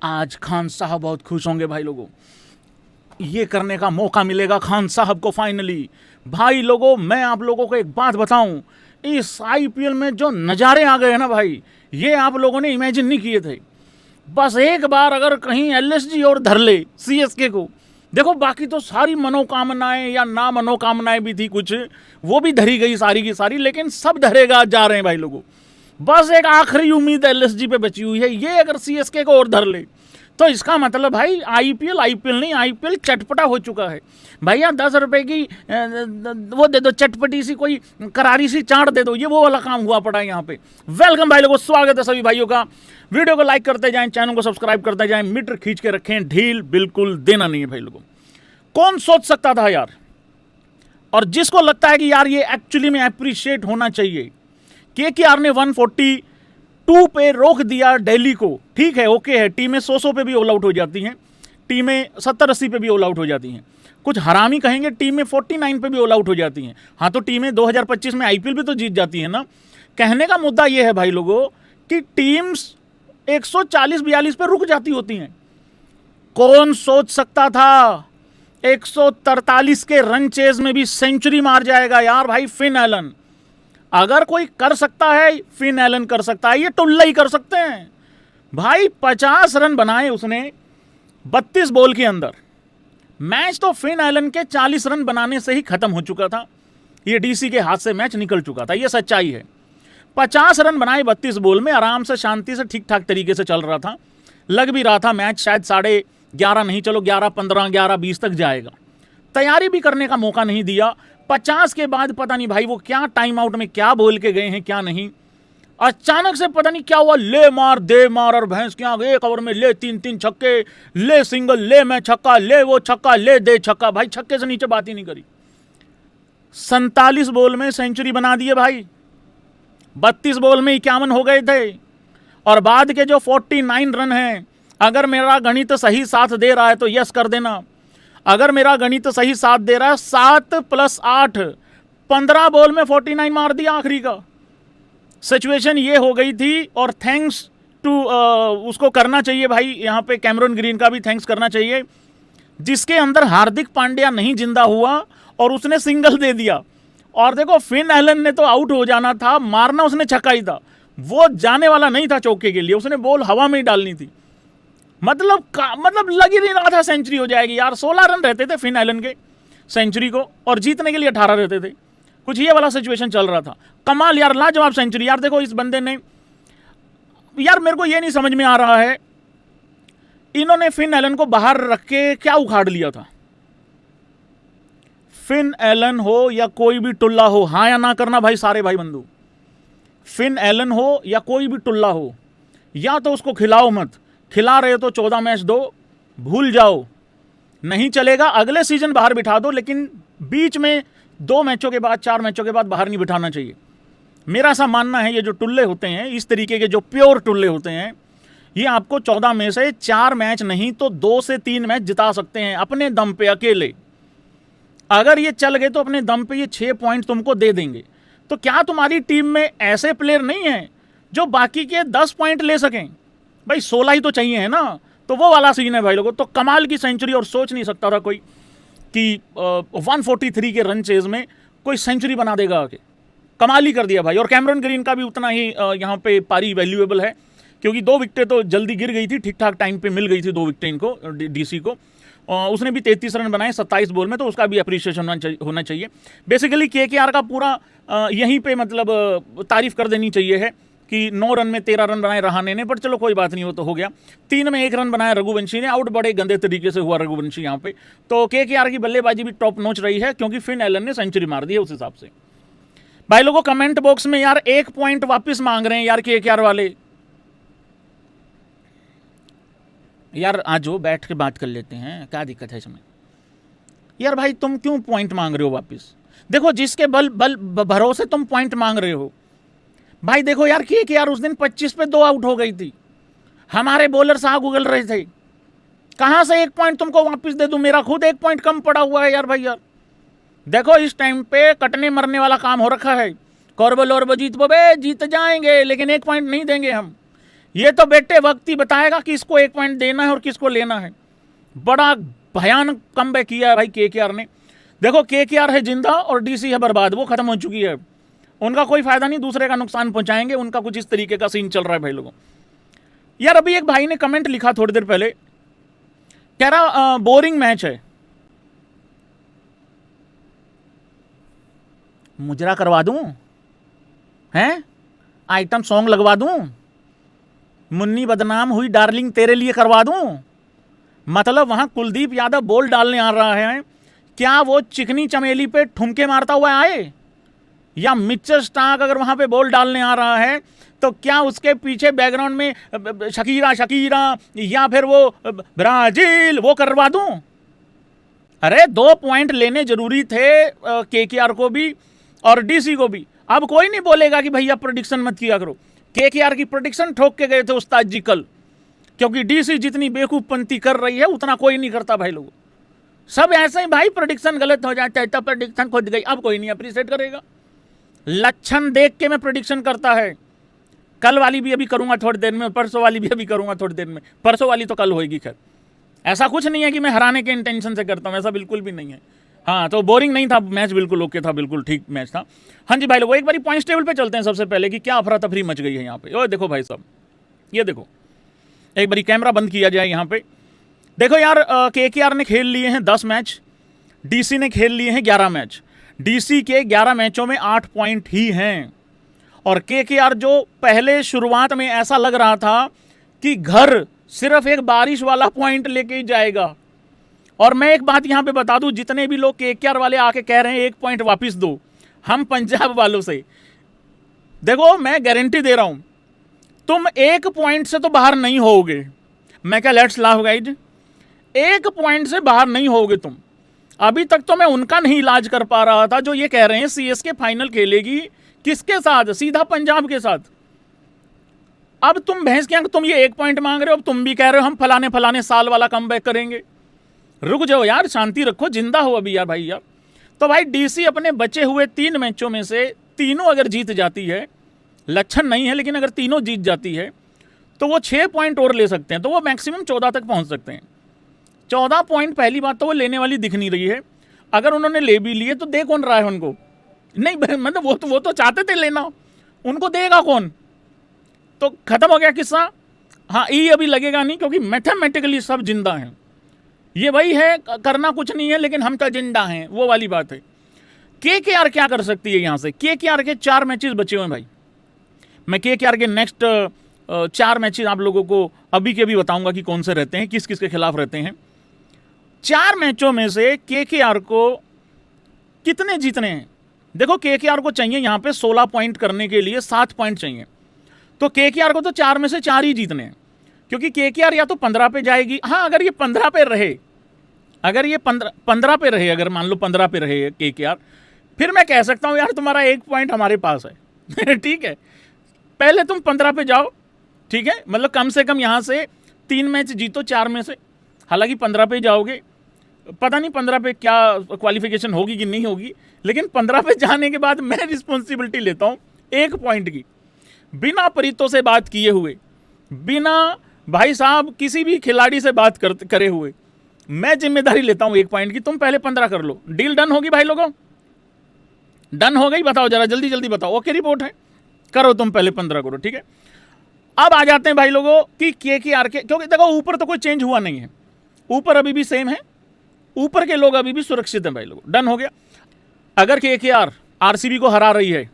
आज खान साहब बहुत खुश होंगे भाई लोगों, ये करने का मौका मिलेगा खान साहब को फाइनली। भाई लोगों, मैं आप लोगों को एक बात बताऊं, इस आईपीएल में जो नज़ारे आ गए हैं ना भाई, ये आप लोगों ने इमेजिन नहीं किए थे। बस एक बार अगर कहीं एलएसजी और धर ले सीएसके को, देखो बाकी तो सारी मनोकामनाएं या ना मनोकामनाएं भी थी कुछ, वो भी धरी गई सारी की सारी, लेकिन सब धरेगा जा रहे हैं भाई लोगों। बस एक आखिरी उम्मीद एलएसजी पे बची हुई है, ये अगर सीएसके को और धर ले तो इसका मतलब भाई आईपीएल नहीं, आईपीएल चटपटा हो चुका है। भैया 10 रुपए की वो दे दो, चटपटी सी कोई करारी सी चाट दे दो, ये वो वाला काम हुआ पड़ा है यहाँ पे। वेलकम भाई लोगों, स्वागत है सभी भाइयों का। वीडियो को लाइक करते जाएं, चैनल को सब्सक्राइब करते जाएं, मीटर खींच के रखें, ढील बिल्कुल देना नहीं है भाई लोगों। कौन सोच सकता था यार, और जिसको लगता है कि यार ये एक्चुअली में अप्रिशिएट होना चाहिए, केकेआर ने 142 पे रोक दिया दिल्ली को। ठीक है, ओके है, टीमें 100 पे भी ऑल आउट हो जाती हैं, टीमें 70-80 पे भी ऑल आउट हो जाती हैं, कुछ हरामी कहेंगे टीमें 49 पे भी ऑल आउट हो जाती हैं। हाँ, तो टीमें 2025 में आईपीएल भी तो जीत जाती है ना। कहने का मुद्दा यह है भाई लोगों कि टीम्स 140-42 पे रुक जाती होती हैं। कौन सोच सकता था 143 के रन चेज में भी सेंचुरी मार जाएगा यार भाई फिन एलन। अगर कोई कर सकता है, फिन एलन कर सकता है, ये टुल्ला ही कर सकते हैं भाई। 50 रन बनाए उसने 32 बॉल के अंदर। मैच तो फिन एलन के 40 रन बनाने से ही खत्म हो चुका था, ये डीसी के हाथ से मैच निकल चुका था, ये सच्चाई है। 50 रन बनाए 32 बॉल में, आराम से शांति से ठीक ठाक तरीके से चल रहा था, लग भी रहा था मैच शायद 11:30 नहीं, चलो 11:15 11:20 तक जाएगा। तैयारी भी करने का मौका नहीं दिया। 50 के बाद पता नहीं भाई वो क्या टाइम आउट में क्या बोल के गए हैं क्या नहीं, अचानक से पता नहीं क्या हुआ, ले मार दे मार और भैंस क्या, एक ओवर में ले 3-3 छक्के, ले सिंगल, ले मैं छक्का, ले वो छक्का, ले दे छक्का। भाई छक्के से नीचे बात ही नहीं करी। 47 बॉल में सेंचुरी बना दिए भाई, 32 बॉल में 51 हो गए थे। और बाद के जो 49 रन हैं, अगर मेरा गणित सही साथ दे रहा है तो यस कर देना। अगर मेरा गणित सही साथ दे रहा है, 7 + 8 15 बॉल में 49 मार दिया आखिरी का। सिचुएशन ये हो गई थी, और थैंक्स टू उसको करना चाहिए भाई, यहाँ पे कैमरन ग्रीन का भी थैंक्स करना चाहिए, जिसके अंदर हार्दिक पांड्या नहीं जिंदा हुआ और उसने सिंगल दे दिया। और देखो फिन एलन ने तो आउट हो जाना था, मारना उसने छक्का ही था, वो जाने वाला नहीं था चौके के लिए, उसने बॉल हवा में ही डालनी थी। मतलब लग ही नहीं रहा था सेंचुरी हो जाएगी यार। 16 रन रहते थे फिन एलन के सेंचुरी को, और जीतने के लिए 18 रहते थे, कुछ ये वाला सिचुएशन चल रहा था। कमाल यार, लाजवाब सेंचुरी यार। देखो इस बंदे ने यार, मेरे को ये नहीं समझ में आ रहा है, इन्होंने फिन एलन को बाहर रख के क्या उखाड़ लिया था। फिन एलन हो या कोई भी टुल्ला हो, हाँ या ना करना भाई सारे भाई बंधु। फिन एलन हो या कोई भी टुल्ला हो, या तो उसको खिलाओ मत, खिला रहे हो तो 14 मैच दो, भूल जाओ, नहीं चलेगा, अगले सीजन बाहर बिठा दो, लेकिन बीच में 2 मैचों के बाद 4 मैचों के बाद बाहर नहीं बिठाना चाहिए। मेरा ऐसा मानना है, ये जो टुल्ले होते हैं, इस तरीके के जो प्योर टुल्ले होते हैं, ये आपको 14 में से 4 मैच नहीं तो 2 से 3 मैच जिता सकते हैं अपने दम पे अकेले। अगर ये चल गए तो अपने दम पे ये 6 पॉइंट तुमको दे देंगे। तो क्या तुम्हारी टीम में ऐसे प्लेयर नहीं है जो बाकी के 10 पॉइंट ले सकें? भाई 16 ही तो चाहिए है ना, तो वो वाला सीन है भाई लोगों। तो कमाल की सेंचुरी, और सोच नहीं सकता था कोई कि 143 के रन चेज में कोई सेंचुरी बना देगा आके। कमाल ही कर दिया भाई। और कैमरन ग्रीन का भी उतना ही यहाँ पे पारी वैल्यूएबल है, क्योंकि 2 विकेटें तो जल्दी गिर गई थी, ठीक ठाक टाइम पे मिल गई थी 2 विकेटें इनको, डीसी को। उसने भी 33 रन बनाए 27 बॉल में, तो उसका भी अप्रिशिएशन होना चाहिए। बेसिकली केकेआर का पूरा यहीं पे मतलब तारीफ कर देनी चाहिए है कि 9 रन में 13 रन बनाए रहाणे ने, पर चलो कोई बात नहीं, वो तो हो गया। 3 में 1 रन बनाया रघुवंशी ने, आउट बड़े गंदे तरीके से हुआ रघुवंशी यहाँ पे। तो केकेआर की बल्लेबाजी भी टॉप नॉच रही है, क्योंकि फिन एलन ने सेंचुरी मार दी है उस हिसाब से। भाई लोगों कमेंट बॉक्स में यार 1 पॉइंट वापस मांग रहे हैं यार केकेआर वाले। यार आज वो बैठ के बात कर लेते हैं, क्या दिक्कत है इसमें यार। भाई तुम क्यों पॉइंट मांग रहे हो वापस? देखो जिसके बल भरोसे तुम पॉइंट मांग रहे हो, भाई देखो यार केकेआर उस दिन 25 पे 2 आउट हो गई थी, हमारे बॉलर साहब उगल रहे थे, कहां से 1 पॉइंट तुमको वापस दे दूं? मेरा खुद 1 पॉइंट कम पड़ा हुआ है यार। भाई यार देखो इस टाइम पे कटने मरने वाला काम हो रखा है। कॉर्बल और जीत बे जीत जाएंगे, लेकिन 1 पॉइंट नहीं देंगे हम। ये तो बेटे वक्त ही बताएगा कि इसको 1 पॉइंट देना है और किसको लेना है। बड़ा भयानक कमबैक किया है भाई केकेआर ने। देखो केकेआर है जिंदा और डीसी है बर्बाद, वो खत्म हो चुकी है। उनका कोई फायदा नहीं, दूसरे का नुकसान पहुंचाएंगे। उनका कुछ इस तरीके का सीन चल रहा है भाई लोगों। यार अभी एक भाई ने कमेंट लिखा थोड़ी देर पहले, कह रहा बोरिंग मैच है। मुजरा करवा दूं हैं, आइटम सॉन्ग लगवा दूं, मुन्नी बदनाम हुई डार्लिंग तेरे लिए करवा दूं। मतलब वहां कुलदीप यादव बॉल डालने आ रहा है, क्या वो चिकनी चमेली पे ठुमके मारता हुआ आए? या मिचर स्टार्क अगर वहां पे बॉल डालने आ रहा है तो क्या उसके पीछे बैकग्राउंड में शकीरा शकीरा या फिर वो ब्राजील वो करवा दूं? अरे 2 पॉइंट लेने जरूरी थे केकेआर को भी और डीसी को भी। अब कोई नहीं बोलेगा कि भैया प्रेडिक्शन मत किया करो। केकेआर की प्रेडिक्शन ठोक के गए थे उस्ताद जी कल, क्योंकि डीसी जितनी बेवकूफपंती कर रही है उतना कोई नहीं करता भाई लोग। सब ऐसे ही भाई, प्रेडिक्शन गलत हो जाता है तो प्रेडिक्शन खुद गई, अब कोई नहीं अप्रिशिएट करेगा। लक्षण देख के मैं प्रेडिक्शन करता है। कल वाली भी अभी करूंगा थोड़ी देर में, परसों वाली भी अभी करूंगा थोड़ी देर में, परसों वाली तो कल होएगी। खैर ऐसा कुछ नहीं है कि मैं हराने के इंटेंशन से करता हूं, ऐसा बिल्कुल भी नहीं है। हाँ तो बोरिंग नहीं था मैच, बिल्कुल ओके था, बिल्कुल ठीक मैच था। हाँ जी भाई लोग, एक बार पॉइंट्स टेबल पे चलते हैं सबसे पहले कि क्या अफरा तफरी मच गई है यहाँ पे। ओए देखो भाई साहब, ये देखो, एक बार कैमरा बंद किया जाए यहाँ पे। देखो यार, केकेआर ने खेल लिए हैं 10 मैच, डीसी ने खेल लिए हैं 11 मैच। डीसी के 11 मैचों में 8 पॉइंट ही हैं और केकेआर जो पहले शुरुआत में ऐसा लग रहा था कि घर सिर्फ एक बारिश वाला पॉइंट लेके ही जाएगा। और मैं एक बात यहां पे बता दूं, जितने भी लोग केकेआर वाले आके कह रहे हैं 1 पॉइंट वापस दो हम पंजाब वालों से, देखो मैं गारंटी दे रहा हूं तुम 1 पॉइंट से तो बाहर नहीं होगे। मैं क्या लेट्स लाफ गाइड, 1 पॉइंट से बाहर नहीं होगे तुम। अभी तक तो मैं उनका नहीं इलाज कर पा रहा था जो ये कह रहे हैं सीएसके फाइनल खेलेगी किसके साथ, सीधा पंजाब के साथ। अब तुम भैंस के, तुम ये 1 पॉइंट मांग रहे हो, अब तुम भी कह रहे हो हम फलाने फलाने साल वाला कमबैक करेंगे। रुक जाओ यार, शांति रखो, जिंदा हो अभी यार भाई यार। तो भाई डीसी अपने बचे हुए 3 मैचों में से तीनों अगर जीत जाती है, लक्षण नहीं है लेकिन अगर तीनों जीत जाती है तो वो 6 पॉइंट और ले सकते हैं, तो वो मैक्सिमम 14 तक पहुंच सकते हैं। 14 पॉइंट पहली बात तो वो लेने वाली दिख नहीं रही है। अगर उन्होंने ले भी लिए तो दे कौन रहा है उनको? नहीं मतलब वो तो चाहते थे लेना, उनको देगा कौन? तो खत्म हो गया किस्सा। हाँ ई अभी लगेगा नहीं क्योंकि मैथमेटिकली सब जिंदा हैं। ये वही है, करना कुछ नहीं है लेकिन हम तो जिंदा हैं, वो वाली बात है। केकेआर क्या कर सकती है यहां से? केकेआर के 4 मैचेस बचे हुए हैं भाई। मैं केकेआर के नेक्स्ट 4 मैचेस आप लोगों को अभी के भी बताऊंगा कि कौन से रहते हैं, किस किस के खिलाफ रहते हैं। 4 मैचों में से केकेआर को कितने जीतने हैं? देखो केकेआर को चाहिए यहां पे 16 पॉइंट करने के लिए 7 पॉइंट चाहिए, तो केकेआर को तो 4 में से 4 ही जीतने हैं, क्योंकि केकेआर या तो 15 पे जाएगी। हाँ अगर ये 15 पे रहे, अगर ये 15 पे रहे, अगर मान लो 15 पे रहे केकेआर, फिर मैं कह सकता हूं यार तुम्हारा 1 पॉइंट हमारे पास है ठीक है, पहले तुम 15 पे जाओ, ठीक है, मतलब कम से कम यहां से 3 मैच जीतो 4 में से। हालांकि 15 पे जाओगे, पता नहीं 15 पे क्या क्वालिफिकेशन होगी कि नहीं होगी, लेकिन 15 पे जाने के बाद मैं रिस्पॉन्सिबिलिटी लेता हूं 1 पॉइंट की, बिना परितों से बात किए हुए, बिना भाई साहब किसी भी खिलाड़ी से बात करे हुए मैं जिम्मेदारी लेता हूं 1 पॉइंट की। तुम पहले 15 कर लो। डील डन होगी भाई लोगों? डन हो गई? बताओ जरा जल्दी जल्दी बताओ। ओके रिपोर्ट है, करो तुम पहले 15 करो, ठीक है। अब आ जाते हैं भाई लोगों कि केकेआर के, क्योंकि देखो ऊपर तो कोई चेंज हुआ नहीं है, ऊपर अभी भी सेम है, ऊपर के लोग अभी भी सुरक्षित हैं भाई लोगों। डन हो गया। अगर केकेआर आरसीबी को हरा रही है,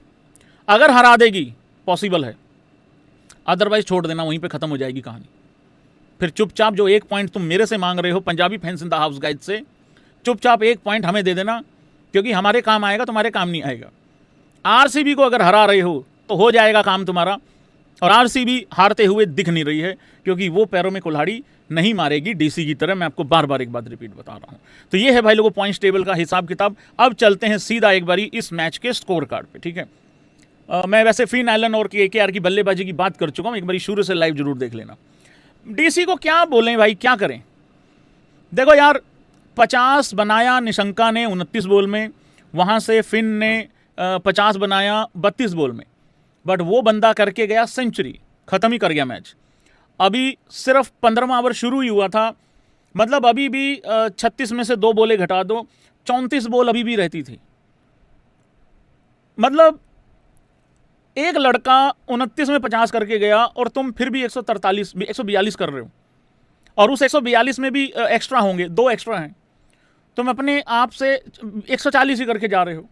अगर हरा देगी पॉसिबल है, अदरवाइज छोड़ देना, वहीं पे खत्म हो जाएगी कहानी। फिर चुपचाप जो 1 पॉइंट तुम मेरे से मांग रहे हो Punjabi fans in the house guide से, चुपचाप 1 पॉइंट हमें दे देना, क्योंकि हमारे काम आएगा, तुम्हारे काम नहीं आएगा। आरसीबी को अगर हरा रहे हो तो हो जाएगा काम तुम्हारा, और आरसीबी हारते हुए दिख नहीं रही है, क्योंकि वो पैरों में कुल्हाड़ी नहीं मारेगी डीसी की तरह। मैं आपको बार बार एक बात रिपीट बता रहा हूं। तो ये है भाई लोगों पॉइंट्स टेबल का हिसाब किताब। अब चलते हैं सीधा एक बारी इस मैच के स्कोर कार्ड पे, ठीक है। मैं वैसे फिन एलन और केकेआर की बल्लेबाजी की बात कर चुका हूं, एक बारी शुरू से लाइव जरूर देख लेना। डीसी को क्या बोलें भाई, क्या करें? देखो यार 50 बनाया निशंका ने 29 बॉल में, वहां से फिन ने 50 बनाया 32 बॉल में, बट वो बंदा करके गया सेंचुरी, खत्म ही कर गया मैच। अभी सिर्फ 15वां ओवर शुरू ही हुआ था, मतलब अभी भी 36 में से 2 बॉलें घटा दो, 34 बॉल अभी भी रहती थी। मतलब एक लड़का 29 में 50 करके गया और तुम फिर भी 142 कर रहे हो, और उस 142 में भी एक्स्ट्रा होंगे, 2 एक्स्ट्रा हैं, तुम अपने आप से 140 ही करके जा रहे हो।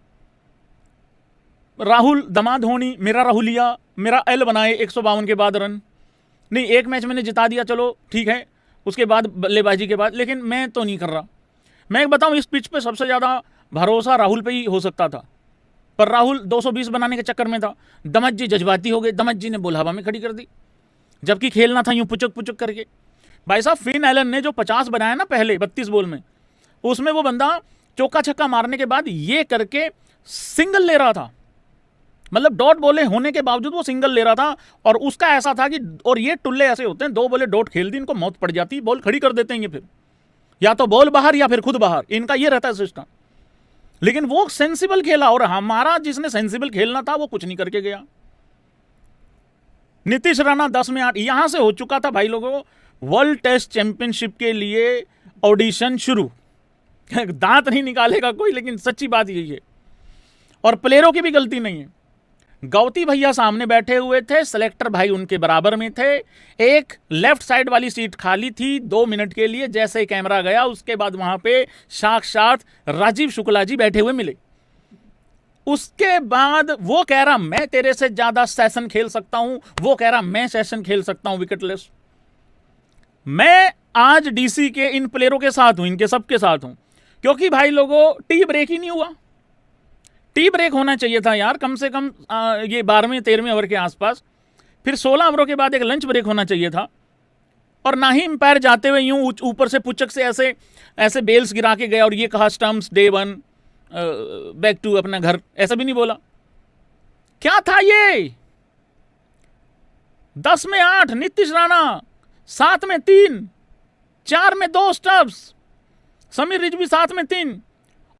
राहुल दमाद धोनी, मेरा राहुलिया, मेरा एल बनाए 152 के बाद रन, नहीं एक मैच मैंने जिता दिया, चलो ठीक है, उसके बाद बल्लेबाजी के बाद, लेकिन मैं तो नहीं कर रहा। मैं एक बताऊं, इस पिच पे सबसे ज़्यादा भरोसा राहुल पे ही हो सकता था, पर राहुल 220 बनाने के चक्कर में था। दमत जी जज्बाती हो गए, दमत जी ने बॉल हवा में खड़ी कर दी, जबकि खेलना था यूं पुचक पुचक करके। भाई साहब, फिन एलन ने जो 50 बनाया ना पहले 32 बॉल में, उसमें वो बंदा चौका छक्का मारने के बाद ये करके सिंगल ले रहा था, मतलब डॉट बॉलें होने के बावजूद वो सिंगल ले रहा था। और उसका ऐसा था कि, और ये टुल्ले ऐसे होते हैं, 2 बॉलें डॉट खेल दी, इनको मौत पड़ जाती, बॉल खड़ी कर देते हैं ये, फिर या तो बॉल बाहर या फिर खुद बाहर, इनका ये रहता है सिस्टम। लेकिन वो सेंसिबल खेला, और हमारा जिसने सेंसिबल खेलना था वो कुछ नहीं करके गया। नीतीश राणा 10 में 8, यहां से हो चुका था भाई लोगों वर्ल्ड टेस्ट चैंपियनशिप के लिए ऑडिशन शुरू। दांत नहीं निकालेगा कोई, लेकिन सच्ची बात यही है, और प्लेयरों की भी गलती नहीं है। गौती भैया सामने बैठे हुए थे, सेलेक्टर भाई उनके बराबर में थे, एक लेफ्ट साइड वाली सीट खाली थी 2 मिनट के लिए। जैसे ही कैमरा गया उसके बाद वहां पे साक्षात राजीव शुक्ला जी बैठे हुए मिले। उसके बाद वो कह रहा मैं तेरे से ज्यादा सेशन खेल सकता हूं, वो कह रहा मैं सेशन खेल सकता हूं विकेटलेस। मैं आज डीसी के इन प्लेयरों के साथ हूं, इनके सबके साथ हूं, क्योंकि भाई लोगों टी ब्रेक ही नहीं हुआ। टी ब्रेक होना चाहिए था यार, कम से कम ये 12वें 13वें ओवर के आसपास, फिर 16 ओवरों के बाद एक लंच ब्रेक होना चाहिए था। और ना ही अंपायर जाते हुए यूं ऊपर से पुचक से ऐसे ऐसे बेल्स गिरा के गया और ये कहा स्टम्प्स डे 1 बैक टू अपना घर, ऐसा भी नहीं बोला। क्या था ये? 10 में 8 नीतीश राणा, 7 में 3, 4 में 2 स्टम्प्स, समीर रिजवी 7 में 3,